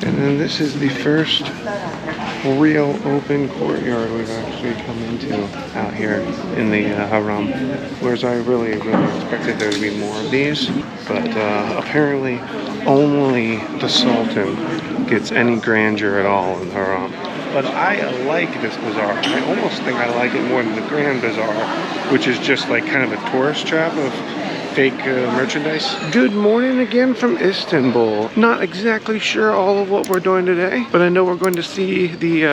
And then this is the first real open courtyard we've actually come into out here in the Harem. Whereas I really expected there to be more of these. But apparently only the Sultan gets any grandeur at all in the Harem. But I like this bazaar. I almost think I like it more than the Grand Bazaar, which is just like kind of a tourist trap of fake merchandise. Good morning again from Istanbul. Not exactly sure all of what we're doing today, but I know we're going to see the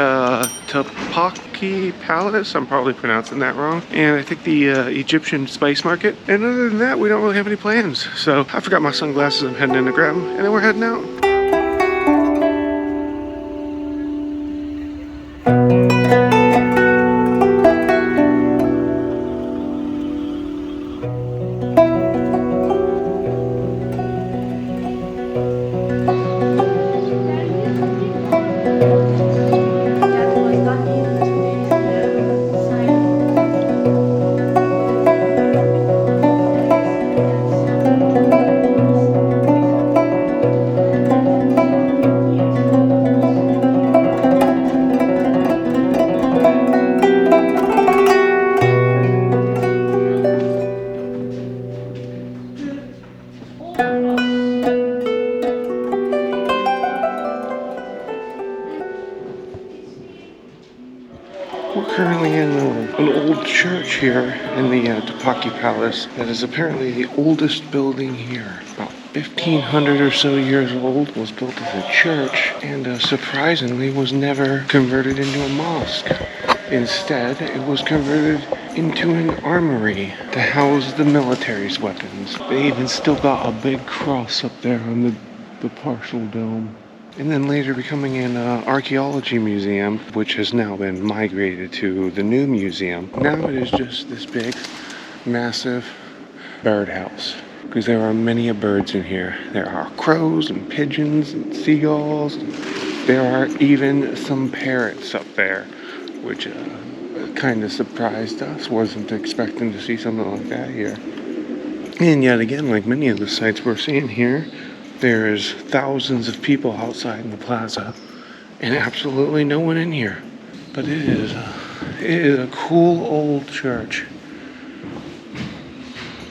Topkapi Palace. I'm probably pronouncing that wrong. And I think the Egyptian spice market. And other than that, we don't really have any plans. So I forgot my sunglasses. I'm heading in to grab them, and then we're heading out. We're currently in an old church here in the Topkapi Palace that is apparently the oldest building here. About 1500 or so years old, was built as a church, and surprisingly was never converted into a mosque. Instead, it was converted into an armory to house the military's weapons. They even still got a big cross up there on the partial dome. And then later becoming an archaeology museum, which has now been migrated to the new museum. Now it is just this big, massive birdhouse, because there are many birds in here. There are crows and pigeons and seagulls. There are even some parrots up there, which kind of surprised us. Wasn't expecting to see something like that here. And yet again, like many of the sites we're seeing here, there's thousands of people outside in the plaza and absolutely no one in here. But it is a cool old church.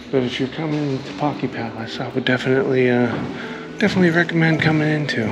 But if you're coming to Topkapi Palace, I would definitely recommend coming into.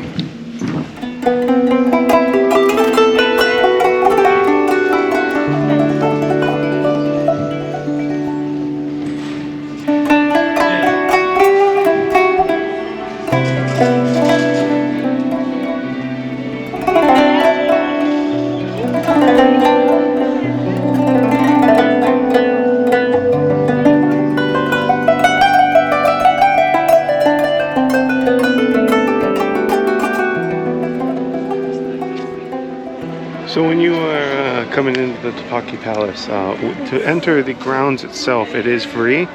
So when you are coming into the Topkapi Palace, to enter the grounds itself, it is free,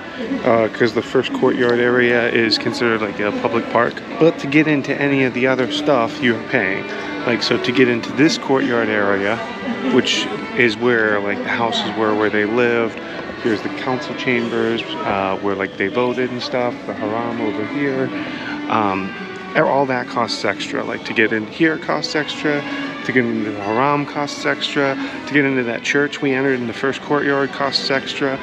because the first courtyard area is considered like a public park. But to get into any of the other stuff, you're paying. Like, so to get into this courtyard area, which is where like the houses were where they lived, here's the council chambers, where like they voted and stuff, the Harem over here, all that costs extra. Like to get in here costs extra. To get into the Harem costs extra. To get into that church we entered in the first courtyard costs extra.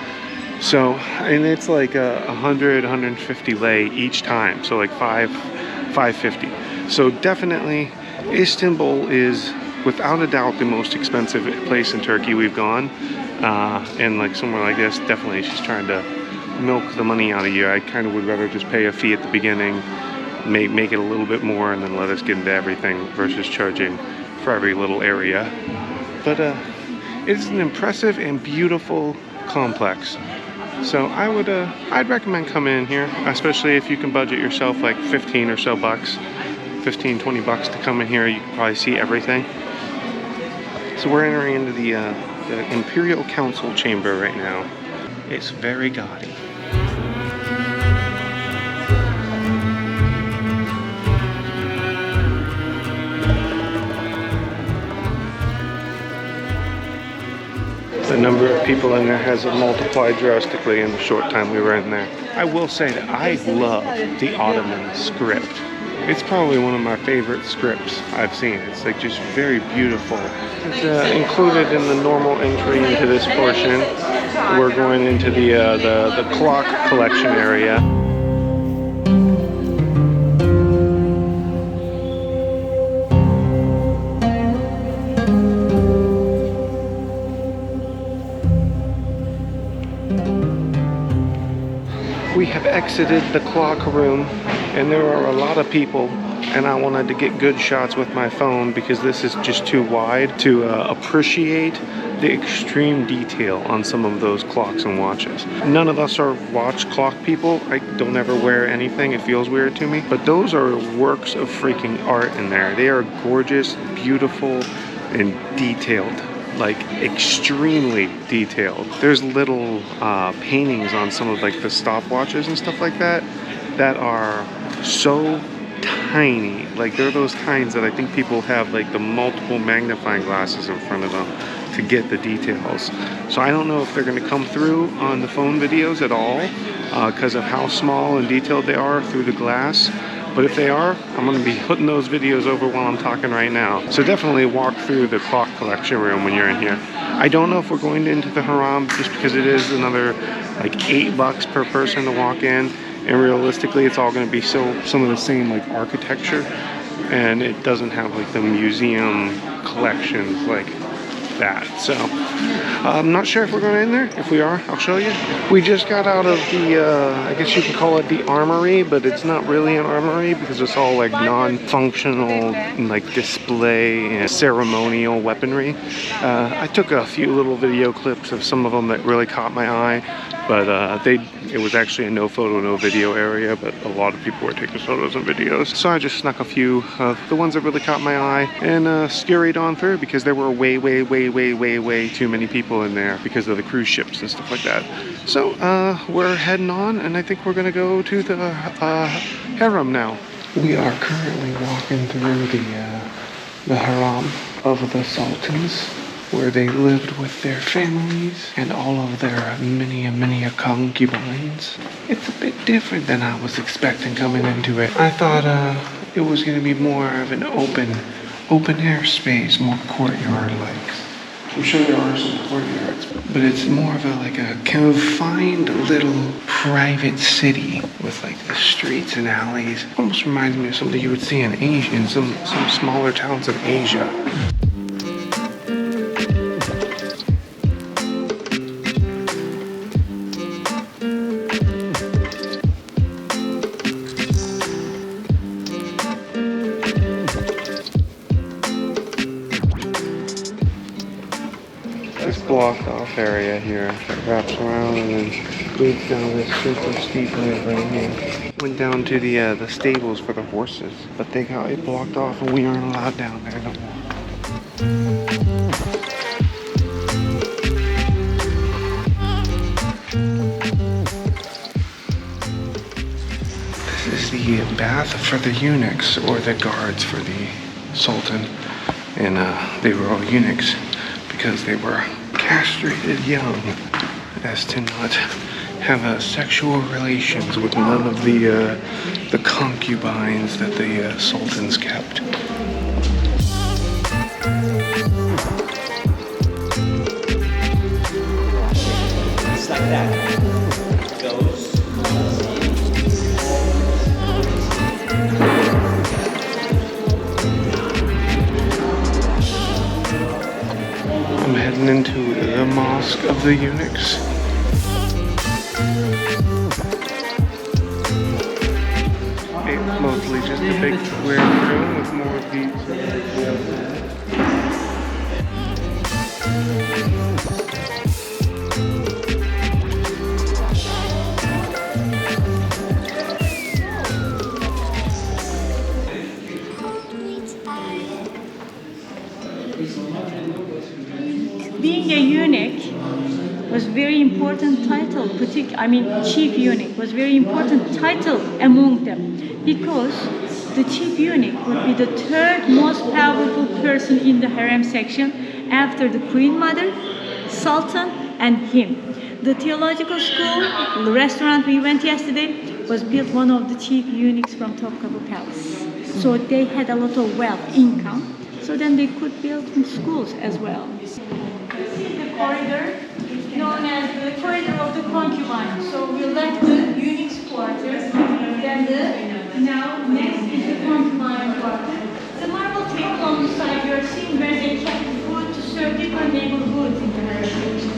So, and it's like 100, 150 lei each time. So like 550. So definitely, Istanbul is without a doubt the most expensive place in Turkey we've gone. And like somewhere like this, definitely she's trying to milk the money out of you. I kind of would rather just pay a fee at the beginning, make it a little bit more, and then let us get into everything versus charging for every little area. But it's an impressive and beautiful complex. So I'd recommend coming in here, especially if you can budget yourself like 15 or so bucks, 15, 20 bucks to come in here. You can probably see everything. So we're entering into the Imperial Council Chamber right now. It's very gaudy. The number of people in there has multiplied drastically in the short time we were in there. I will say that I love the Ottoman script It's probably one of my favorite scripts I've seen. It's like just very beautiful. It's included in the normal entry into this portion. We're going into the clock collection area. We have exited the clock room, and there are a lot of people, and I wanted to get good shots with my phone because this is just too wide to appreciate the extreme detail on some of those clocks and watches. None of us are watch clock people. I don't ever wear anything. It feels weird to me. But those are works of freaking art in there. They are gorgeous, beautiful, and detailed. Like extremely detailed. There's little paintings on some of like the stopwatches and stuff like that that are so tiny. Like they're those kinds that I think people have like the multiple magnifying glasses in front of them to get the details. So I don't know if they're going to come through on the phone videos at all because of how small and detailed they are through the glass. But if they are, I'm going to be putting those videos over while I'm talking right now. So definitely walk through the clock collection room when you're in here. I don't know if we're going into the Harem just because it is another like $8 per person to walk in. And realistically, it's all going to be some of the same like architecture. And it doesn't have like the museum collections like that. So I'm not sure if we're going in there. If we are, I'll show you. We just got out of the I guess you could call it the armory, but it's not really an armory because it's all like non-functional like display and ceremonial weaponry. I took a few little video clips of some of them that really caught my eye, but it was actually a no photo no video area, but a lot of people were taking photos and videos, so I just snuck a few of the ones that really caught my eye and scurried on through because there were way too many people in there because of the cruise ships and stuff like that. So we're heading on, and I think we're gonna go to the Harem now. We are currently walking through the Harem of the Sultans, where they lived with their families and all of their many concubines. It's a bit different than I was expecting coming into it. I thought it was gonna be more of an open air space, more courtyard-like. I'm sure there are some courtyards, but it's more of a confined little private city with like the streets and alleys. Almost reminds me of something you would see in Asia, in some smaller towns in Asia. Blocked off area here that wraps around and then leads down this super steep road right here. Went down to the stables for the horses, but they got it blocked off and we aren't allowed down there no more. This is the bath for the eunuchs, or the guards for the sultan, and they were all eunuchs because they were castrated young as to not have sexual relations with none of the concubines that the sultans kept. It's like that. I'm heading into the mosque of the eunuchs. It's mostly just a big square room with more of these. Being a eunuch was very important title. Chief eunuch was very important title among them, because the chief eunuch would be the third most powerful person in the harem section after the queen mother, sultan, and him. The theological school, the restaurant we went yesterday, was built one of the chief eunuchs from Topkapi Palace. So they had a lot of wealth, income. So then they could build schools as well. This is the corridor known as the corridor of the concubine. So we left the eunuch's quarters, then now next is the concubine quarter. The marble table on the side you are seeing where they kept food to serve different neighborhoods in the Harem.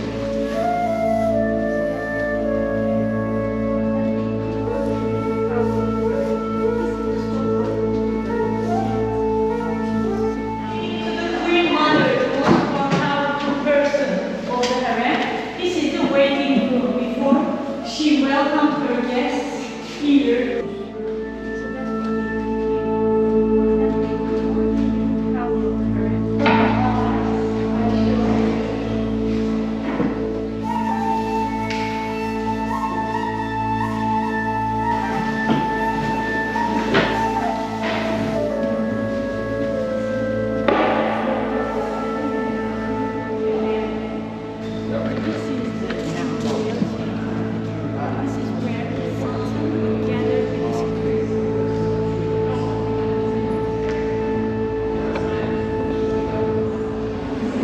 Welcome her guests here.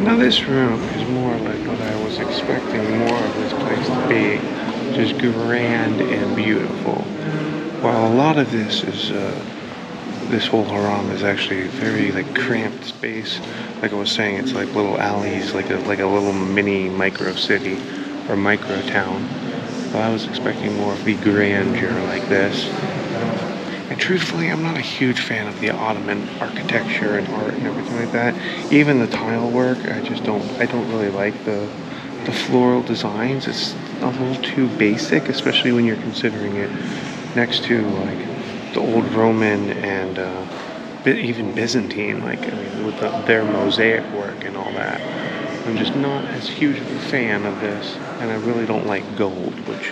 Now this room is more like what I was expecting more of this place to be, just grand and beautiful. While a lot of this is, this whole Harem is actually very like cramped space. Like I was saying, it's like little alleys, like a little mini micro city or micro town. But I was expecting more of the grandeur like this. And truthfully, I'm not a huge fan of the Ottoman architecture and art and everything like that. Even the tile work, I don't really like the floral designs. It's a little too basic, especially when you're considering it next to like the old Roman and even Byzantine, like with their mosaic work and all that. I'm just not as huge of a fan of this, and I really don't like gold, which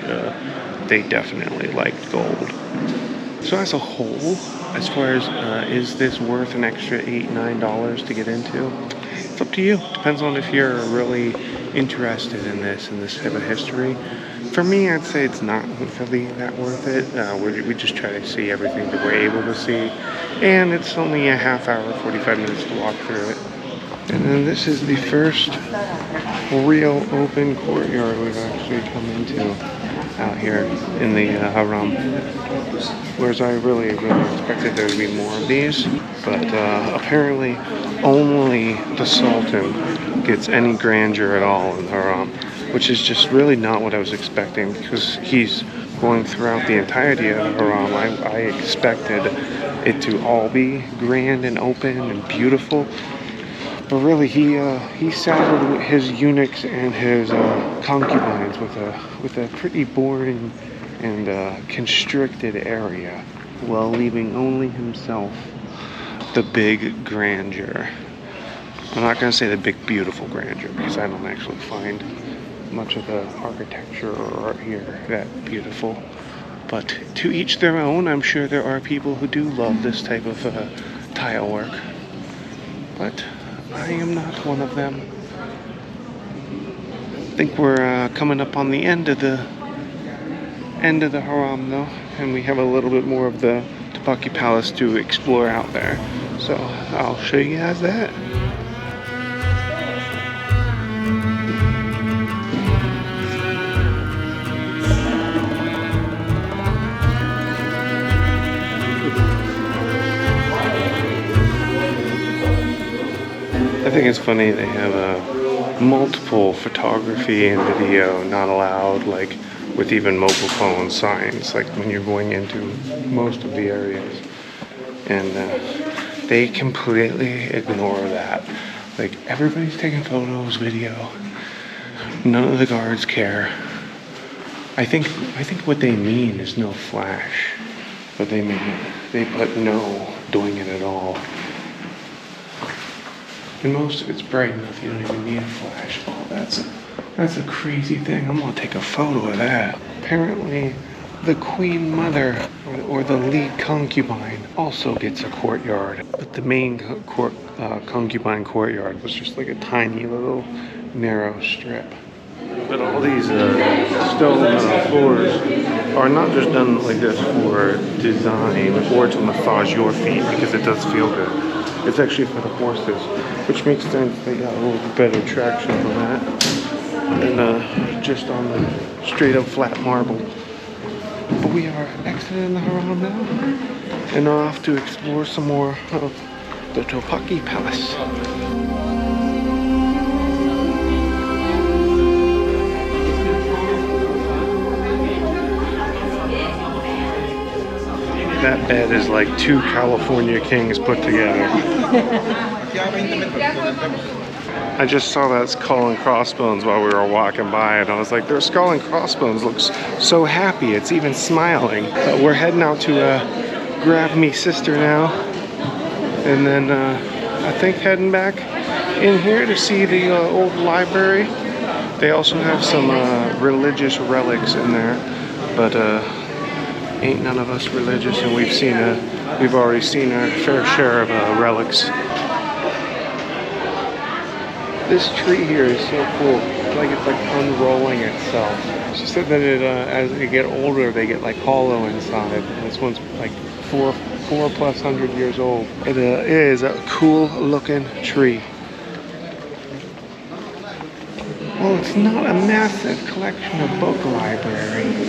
they definitely liked gold. So as a whole, as far as is this worth an extra $8-9 to get into? It's up to you. Depends on if you're really interested in this type of history. For me, I'd say it's not really that worth it. We just try to see everything that we're able to see, and it's only a half hour, 45 minutes to walk through it. And then this is the first real open courtyard we've actually come into out here in the Harem. Whereas I really expected there to be more of these, but apparently only the Sultan gets any grandeur at all in the Harem, which is just really not what I was expecting, because he's going throughout the entirety of the Harem. I expected it to all be grand and open and beautiful. But really, he saddled his eunuchs and his concubines with a pretty boring and constricted area, while leaving only himself the big grandeur. I'm not going to say the big beautiful grandeur, because I don't actually find much of the architecture or art here that beautiful. But to each their own. I'm sure there are people who do love this type of tile work. But I am not one of them. I think we're coming up on the end of the Harem though, and we have a little bit more of the Topkapi Palace to explore out there. So I'll show you guys that. I think it's funny they have multiple photography and video not allowed, like with even mobile phone signs, like when you're going into most of the areas, and they completely ignore that. Like everybody's taking photos, video. None of the guards care. I think what they mean is no flash, but they put no doing it at all. And most of it's bright enough you don't even need a flash. Oh, that's a crazy thing. I'm gonna take a photo of that. Apparently, the queen mother or the lead concubine also gets a courtyard, but the main concubine courtyard was just like a tiny little narrow strip. But all these stone floors are not just done like this for design or to massage your feet because it does feel good. It's actually for the horses, which makes sense. They got a little better traction for that than just on the straight up flat marble. But we are exiting the Harem now and off to explore some more of the Topkapi Palace. That bed is like two California kings put together. I just saw that skull and crossbones while we were walking by, and I was like, their skull and crossbones looks so happy, it's even smiling. We're heading out to grab me sister now, and then I think heading back in here to see the old library. They also have some religious relics in there, but ain't none of us religious, and we've already seen our fair share of relics. This tree here is so cool. It's like unrolling itself. She said that as they get older, they get like hollow inside. And this one's like 4+ years old. It is a cool looking tree. Well, it's not a massive collection of book library,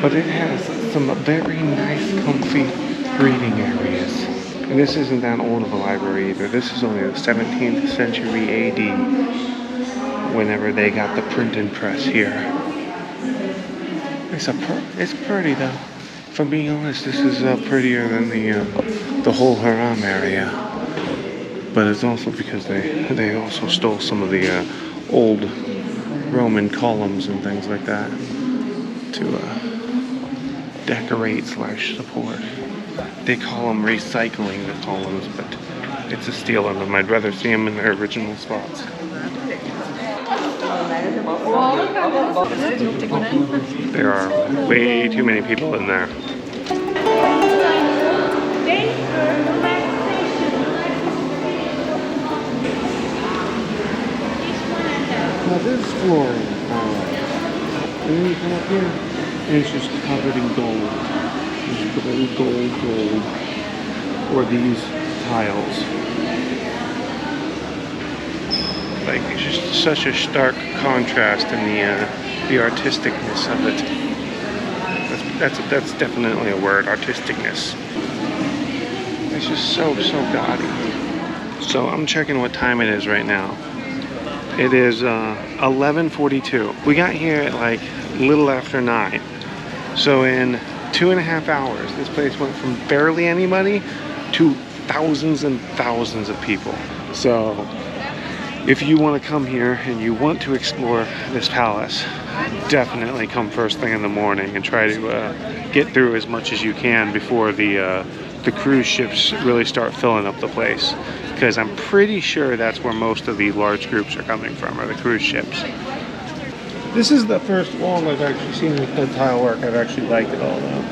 but it has some very nice, comfy reading areas. And this isn't that old of a library either. This is only the 17th century AD, whenever they got the printing press here. It's pretty though. If I'm being honest, this is prettier than the whole Harem area. But it's also because they also stole some of the old Roman columns and things like that to decorate / support. They call them recycling the columns, but it's a steal of them. I'd rather see them in their original spots. There are way too many people in there. Now this is flooring. And then you come up here, and it's just covered in gold. Just gold. Or these tiles. Like, it's just such a stark contrast in the artisticness of it. That's definitely a word, artisticness. It's just so gaudy. So I'm checking what time it is right now. It is 11:42. We got here at like little after 9. So in 2.5 hours, this place went from barely anybody to thousands and thousands of people. So if you want to come here and you want to explore this palace, definitely come first thing in the morning and try to get through as much as you can before the cruise ships really start filling up the place. Because I'm pretty sure that's where most of the large groups are coming from, are the cruise ships. This is the first wall I've actually seen with the tile work. I've actually liked it all though.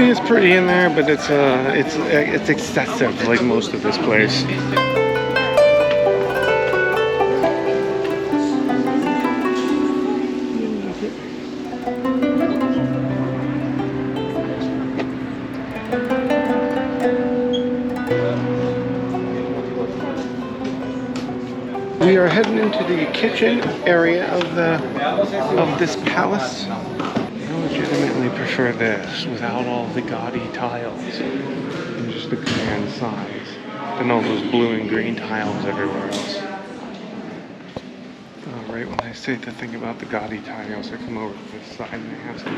It's pretty in there, but it's excessive, like most of this place. We are heading into the kitchen area of this palace. Legitimately prefer this without all the gaudy tiles and just the grand size and all those blue and green tiles everywhere else. Right when I say the thing about the gaudy tiles, I come over to this side and they have some.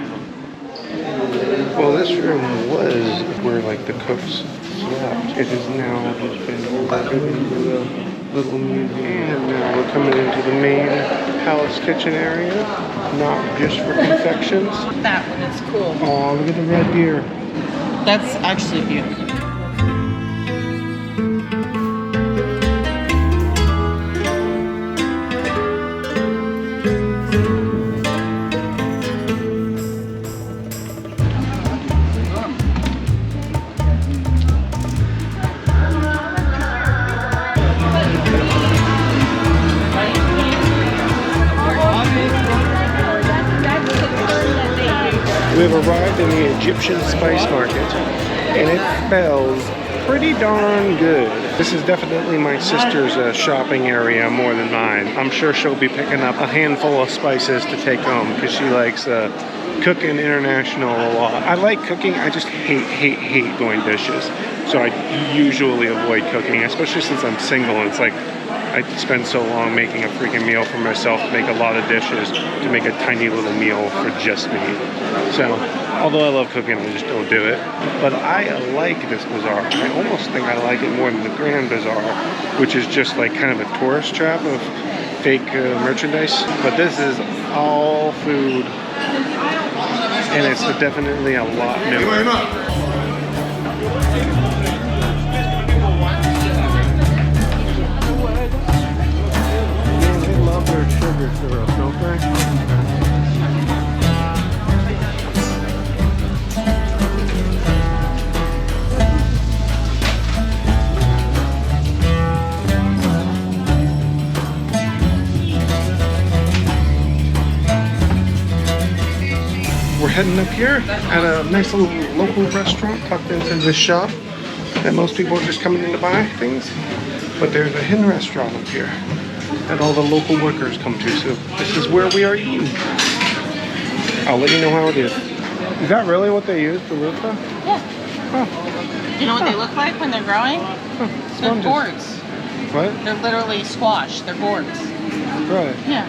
Well, this room was where like the cooks slept. It has now just been converted into a little museum, and now we're coming into the main palace kitchen area, not just for confections. That one is cool. Oh, look at the red beer. That's actually beautiful. We've arrived in the Egyptian spice market, and it smells pretty darn good. This is definitely my sister's shopping area more than mine. I'm sure she'll be picking up a handful of spices to take home because she likes cooking international a lot. I like cooking, I just hate doing dishes. So I usually avoid cooking, especially since I'm single and it's like I spend so long making a freaking meal for myself to make a lot of dishes to make a tiny little meal for just me. So, although I love cooking, I just don't do it. But I like this bazaar. I almost think I like it more than the Grand Bazaar, which is just like kind of a tourist trap of fake merchandise. But this is all food, and it's definitely a lot newer. Sugar syrup, don't they? We're heading up here at a nice little local restaurant tucked into this shop that most people are just coming in to buy things. But there's a hidden restaurant up here that all the local workers come to, so this is where we are eating. I'll let you know how it is. Is that really what they use for loofah? Yeah. Oh. You know what they look like when they're growing? Oh, They're gourds. What? They're literally squash. They're gourds. Really? Yeah.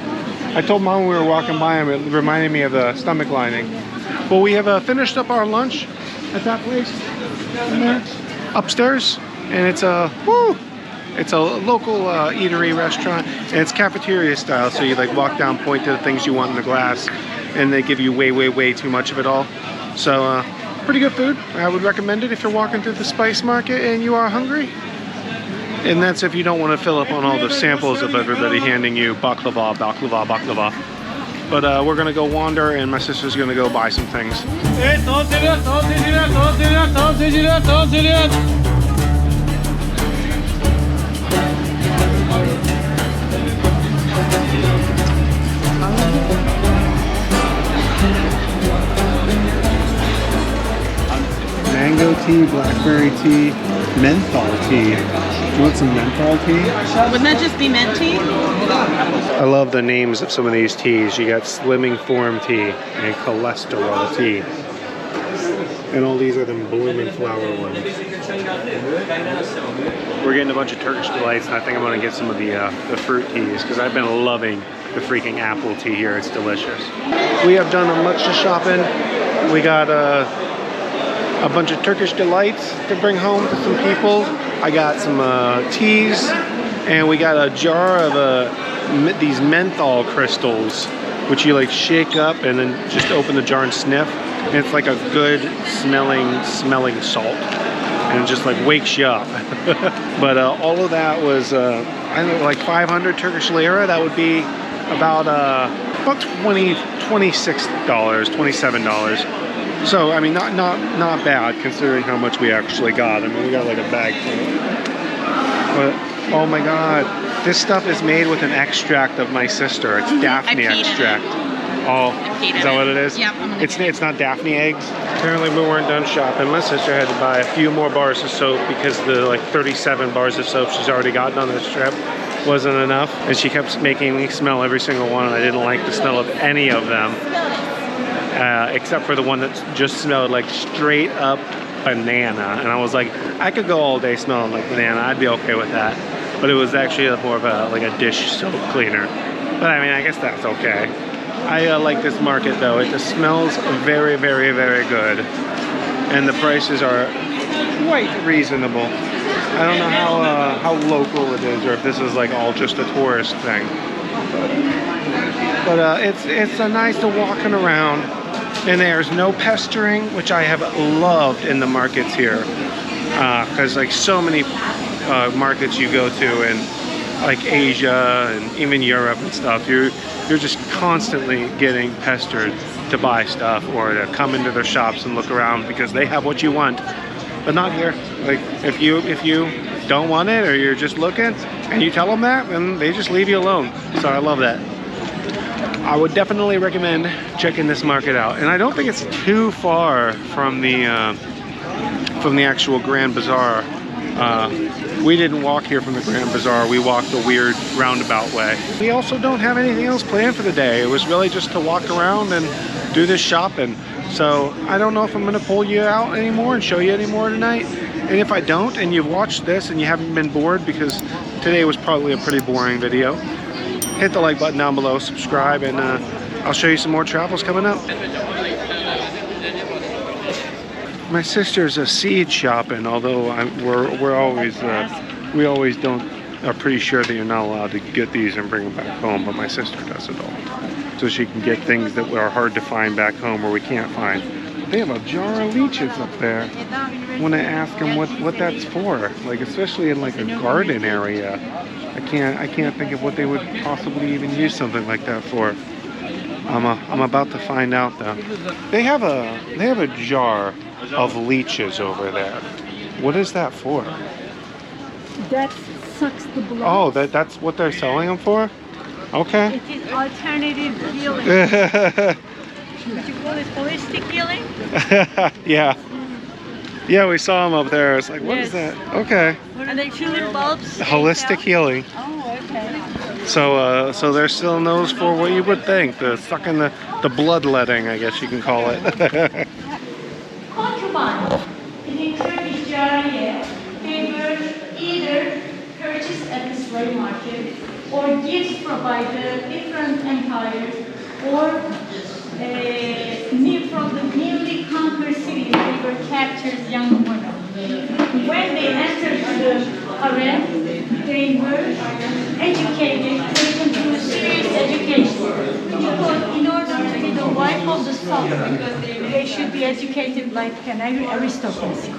I told Mom we were walking by them, it reminded me of the stomach lining. Well, we have finished up our lunch at that place in there, upstairs, and it's a, it's a local eatery restaurant, and it's cafeteria style, so you like walk down, point to the things you want in the glass, and they give you way too much of it all. So pretty good food. I would recommend it if you're walking through the spice market and you are hungry. And that's if you don't want to fill up on all the samples of everybody handing you baklava. But we're gonna go wander, and my sister's gonna go buy some things. Mango tea, blackberry tea, menthol tea. Do you want some menthol tea? Wouldn't that just be mint tea? I love the names of some of these teas. You got Slimming Form tea and cholesterol tea. And all these are the blooming flower ones. We're getting a bunch of Turkish delights, and I think I'm going to get some of the fruit teas because I've been loving the freaking apple tea here. It's delicious. We have done a much of shopping. We got a bunch of Turkish delights to bring home to some people. I got some teas, and we got a jar of these menthol crystals, which you like shake up and then just open the jar and sniff. And it's like a good smelling salt, and it just like wakes you up. But all of that was I don't know, like 500 Turkish lira. That would be about $26, $27. So I mean, not bad considering how much we actually got. I mean, we got like a bag full. But oh my God, this stuff is made with an extract of my sister. It's Daphne extract. Oh, is that what it is? Yep. It's not Daphne eggs. Apparently we weren't done shopping. My sister had to buy a few more bars of soap because the like 37 bars of soap she's already gotten on this trip wasn't enough. And she kept making me smell every single one, and I didn't like the smell of any of them. Except for the one that just smelled like straight up banana. And I was like, I could go all day smelling like banana. I'd be okay with that. But it was actually more of a dish soap cleaner. But I mean, I guess that's okay. I like this market though. It just smells very good. And the prices are quite reasonable. I don't know how local it is, or if this is like all just a tourist thing. But it's nice to walking around. And there's no pestering, which I have loved in the markets here. Because like so many markets you go to in like Asia and even Europe and stuff, you're just constantly getting pestered to buy stuff or to come into their shops and look around because they have what you want. But not here. Like if you don't want it or you're just looking and you tell them that, then they just leave you alone. So I love that. I would definitely recommend checking this market out. And I don't think it's too far from the actual Grand Bazaar. We didn't walk here from the Grand Bazaar. We walked the weird roundabout way. We also don't have anything else planned for the day. It was really just to walk around and do this shopping. So I don't know if I'm gonna pull you out anymore and show you any more tonight. And if I don't, and you've watched this and you haven't been bored, because today was probably a pretty boring video, hit the like button down below, subscribe, and I'll show you some more travels coming up. My sister's a seed shopping, although we always are pretty sure that you're not allowed to get these and bring them back home, but my sister does it all the time. So she can get things that are hard to find back home or we can't find. They have a jar of leeches up there. I want to ask them what that's for, like especially in like a garden area. I can't think of what they would possibly even use something like that for. I'm about to find out though. They have a jar of leeches over there. What is that for? That sucks the blood. Oh, that's what they're selling them for? Okay. It is alternative healing. Would you call it holistic healing? Yeah. Yeah, we saw them up there. It's like, what is that? Okay. Are they tulip bulbs? Holistic healing. Oh, okay. So they're selling those for what you would think, the sucking the bloodletting, I guess you can call it. Concubines in Turkish jariye, they were either purchased at the slave market or gifts provided different empires or from the newly conquered cities, they were captured young women. When they entered the harem, they were educated, taken through serious education. Because in order to be the wife of the sultan, they should be educated like an aristocracy.